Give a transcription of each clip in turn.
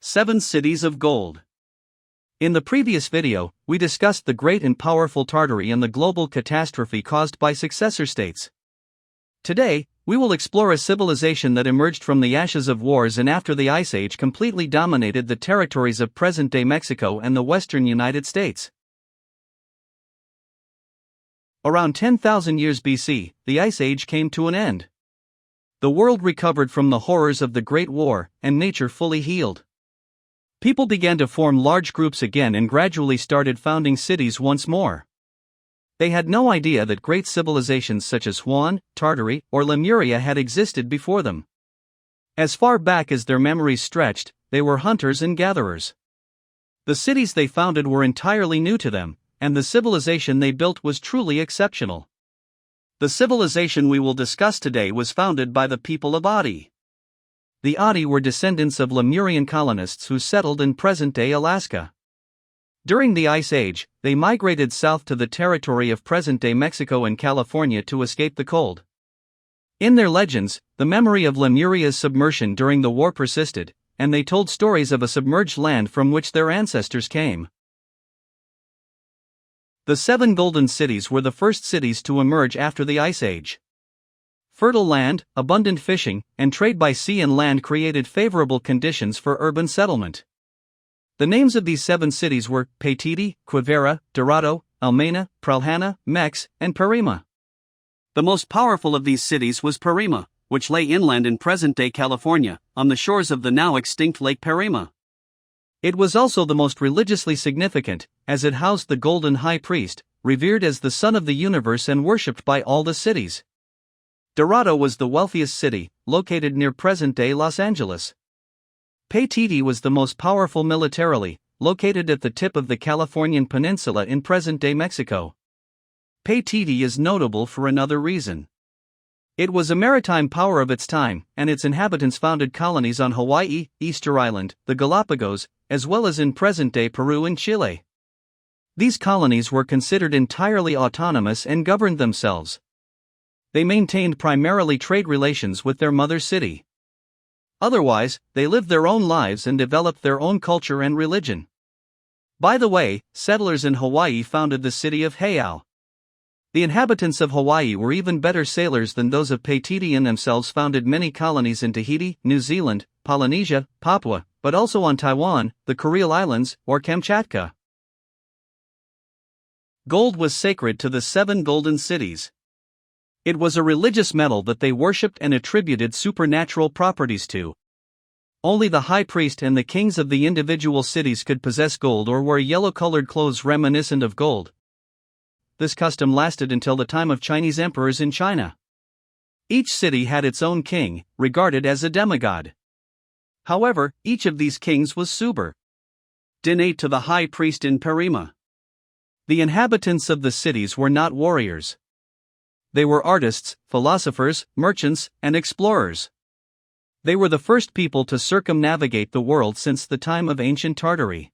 7 Cities of Gold. In the previous video, we discussed the great and powerful Tartary and the global catastrophe caused by successor states. Today, we will explore a civilization that emerged from the ashes of wars and after the Ice Age completely dominated the territories of present-day Mexico and the western United States. Around 10,000 years BC, the Ice Age came to an end. The world recovered from the horrors of the Great War, and nature fully healed. People began to form large groups again and gradually started founding cities once more. They had no idea that great civilizations such as Huan, Tartary, or Lemuria had existed before them. As far back as their memories stretched, they were hunters and gatherers. The cities they founded were entirely new to them, and the civilization they built was truly exceptional. The civilization we will discuss today was founded by the people of Adi. The Adi were descendants of Lemurian colonists who settled in present-day Alaska. During the Ice Age, they migrated south to the territory of present-day Mexico and California to escape the cold. In their legends, the memory of Lemuria's submersion during the war persisted, and they told stories of a submerged land from which their ancestors came. The 7 Golden Cities were the first cities to emerge after the Ice Age. Fertile land, abundant fishing, and trade by sea and land created favorable conditions for urban settlement. The names of these 7 cities were Paititi, Quivira, Dorado, Almena, Pralhana, Mex, and Parima. The most powerful of these cities was Parima, which lay inland in present-day California, on the shores of the now extinct Lake Parima. It was also the most religiously significant, as it housed the Golden High Priest, revered as the Son of the Universe and worshipped by all the cities. Dorado was the wealthiest city, located near present-day Los Angeles. Paititi was the most powerful militarily, located at the tip of the Californian peninsula in present-day Mexico. Paititi is notable for another reason. It was a maritime power of its time, and its inhabitants founded colonies on Hawaii, Easter Island, the Galapagos, as well as in present-day Peru and Chile. These colonies were considered entirely autonomous and governed themselves. They maintained primarily trade relations with their mother city. Otherwise, they lived their own lives and developed their own culture and religion. By the way, settlers in Hawaii founded the city of Heiau. The inhabitants of Hawaii were even better sailors than those of Paititi and themselves founded many colonies in Tahiti, New Zealand, Polynesia, Papua, but also on Taiwan, the Kuril Islands, or Kamchatka. Gold was sacred to the 7 Golden Cities. It was a religious metal that they worshipped and attributed supernatural properties to. Only the high priest and the kings of the individual cities could possess gold or wear yellow-colored clothes reminiscent of gold. This custom lasted until the time of Chinese emperors in China. Each city had its own king, regarded as a demigod. However, each of these kings was subordinate to the high priest in Parima. The inhabitants of the cities were not warriors. They were artists, philosophers, merchants, and explorers. They were the first people to circumnavigate the world since the time of ancient Tartary.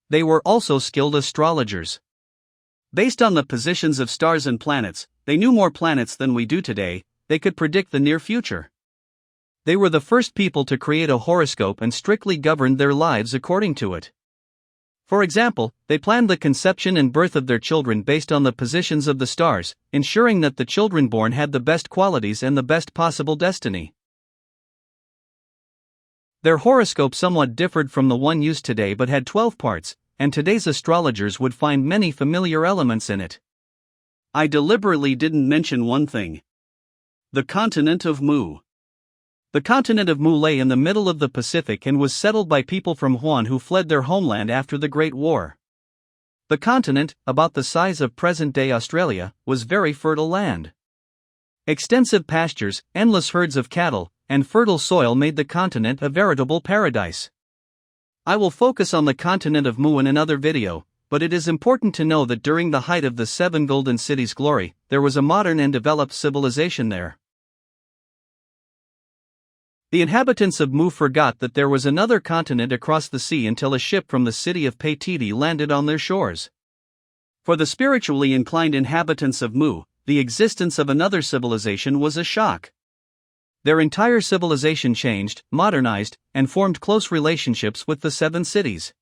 They were also skilled astrologers. Based on the positions of stars and planets, they knew more planets than we do today. They could predict the near future. They were the first people to create a horoscope and strictly governed their lives according to it. For example, they planned the conception and birth of their children based on the positions of the stars, ensuring that the children born had the best qualities and the best possible destiny. Their horoscope somewhat differed from the one used today but had 12 parts, and today's astrologers would find many familiar elements in it. I deliberately didn't mention one thing. The continent of Mu. The continent of Mu lay in the middle of the Pacific and was settled by people from Huan who fled their homeland after the Great War. The continent, about the size of present-day Australia, was very fertile land. Extensive pastures, endless herds of cattle, and fertile soil made the continent a veritable paradise. I will focus on the continent of Mu in another video, but it is important to know that during the height of the 7 Golden Cities' glory, there was a modern and developed civilization there. The inhabitants of Mu forgot that there was another continent across the sea until a ship from the city of Paititi landed on their shores. For the spiritually inclined inhabitants of Mu, the existence of another civilization was a shock. Their entire civilization changed, modernized, and formed close relationships with the 7 cities.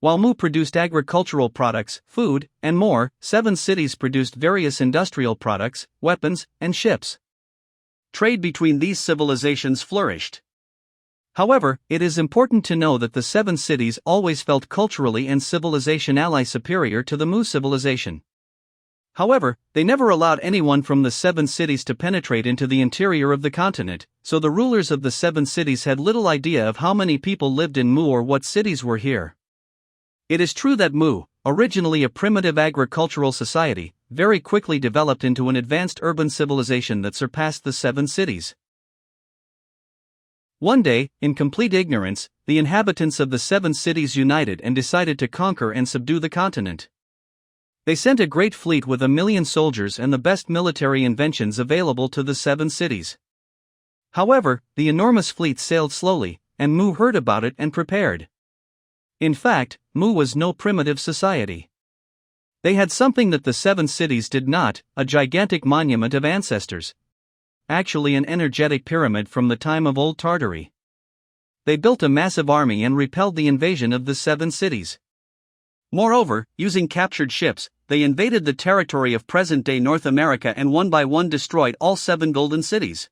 While Mu produced agricultural products, food, and more, 7 cities produced various industrial products, weapons, and ships. Trade between these civilizations flourished. However, it is important to know that the 7 cities always felt culturally and civilization-ally superior to the Mu civilization. However, they never allowed anyone from the 7 cities to penetrate into the interior of the continent, so the rulers of the 7 cities had little idea of how many people lived in Mu or what cities were here. It is true that Mu, originally a primitive agricultural society, very quickly developed into an advanced urban civilization that surpassed the 7 cities. One day, in complete ignorance, the inhabitants of the 7 cities united and decided to conquer and subdue the continent. They sent a great fleet with 1,000,000 soldiers and the best military inventions available to the 7 cities. However, the enormous fleet sailed slowly, and Mu heard about it and prepared. In fact, Mu was no primitive society. They had something that the 7 cities did not, a gigantic monument of ancestors. Actually an energetic pyramid from the time of Old Tartary. They built a massive army and repelled the invasion of the 7 cities. Moreover, using captured ships, they invaded the territory of present-day North America and one by one destroyed all 7 golden cities.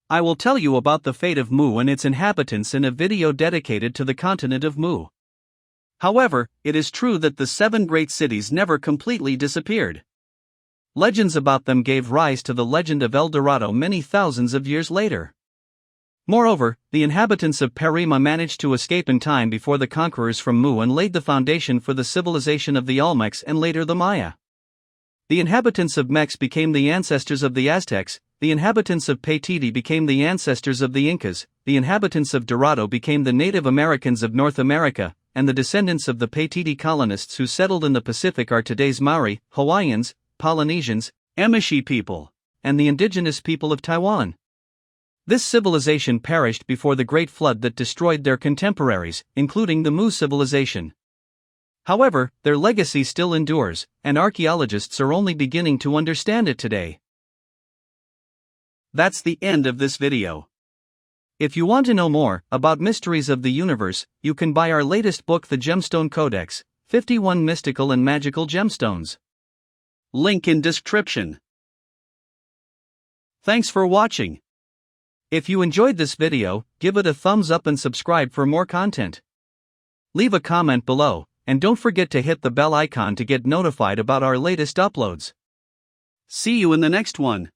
I will tell you about the fate of Mu and its inhabitants in a video dedicated to the continent of Mu. However, it is true that the 7 great cities never completely disappeared. Legends about them gave rise to the legend of El Dorado many thousands of years later. Moreover, the inhabitants of Parima managed to escape in time before the conquerors from Mu and laid the foundation for the civilization of the Olmecs and later the Maya. The inhabitants of Mex became the ancestors of the Aztecs, the inhabitants of Paititi became the ancestors of the Incas, the inhabitants of Dorado became the Native Americans of North America, and the descendants of the Paititi colonists who settled in the Pacific are today's Maori, Hawaiians, Polynesians, Amishi people, and the indigenous people of Taiwan. This civilization perished before the Great Flood that destroyed their contemporaries, including the Mu civilization. However, their legacy still endures, and archaeologists are only beginning to understand it today. That's the end of this video. If you want to know more about mysteries of the universe, you can buy our latest book, The Gemstone Codex, 51 Mystical and Magical Gemstones. Link in description. Thanks for watching. If you enjoyed this video, give it a thumbs up and subscribe for more content. Leave a comment below, and don't forget to hit the bell icon to get notified about our latest uploads. See you in the next one.